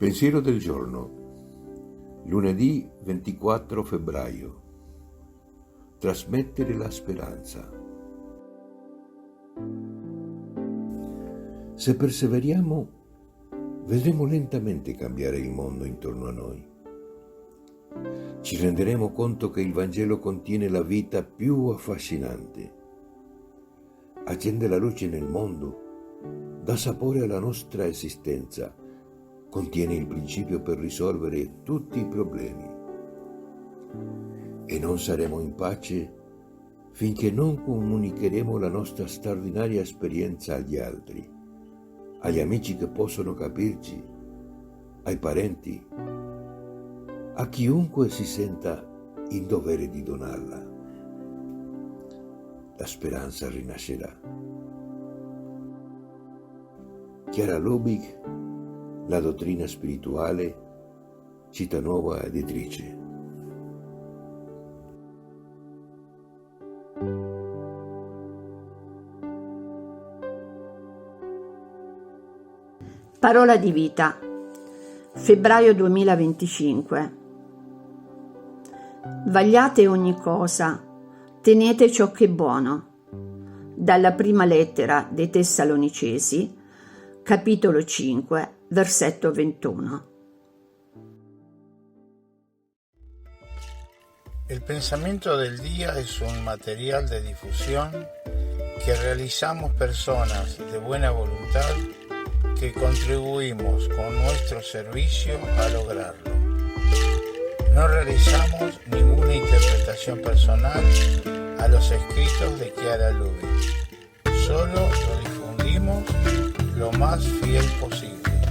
Pensiero del giorno, lunedì 24 febbraio. Trasmettere la speranza. Se perseveriamo, vedremo lentamente cambiare il mondo intorno a noi. Ci renderemo conto che il Vangelo contiene la vita più affascinante. Accende la luce nel mondo, dà sapore alla nostra esistenza, contiene il principio per risolvere tutti i problemi. E non saremo in pace finché non comunicheremo la nostra straordinaria esperienza agli altri, agli amici che possono capirci, ai parenti, a chiunque si senta in dovere di donarla. La speranza rinascerà. Chiara Lubich, La dottrina spirituale, Cittanuova editrice. Parola di vita, febbraio 2025. Vagliate ogni cosa, tenete ciò che è buono. Dalla prima lettera dei Tessalonicesi, capitolo 5, versetto 21. El pensamiento del día es un material de difusión que realizamos personas de buena voluntad que contribuimos con nuestro servicio a lograrlo. No realizamos ninguna interpretación personal a los escritos de Chiara Lubich. Solo lo difundimos lo más fiel posible.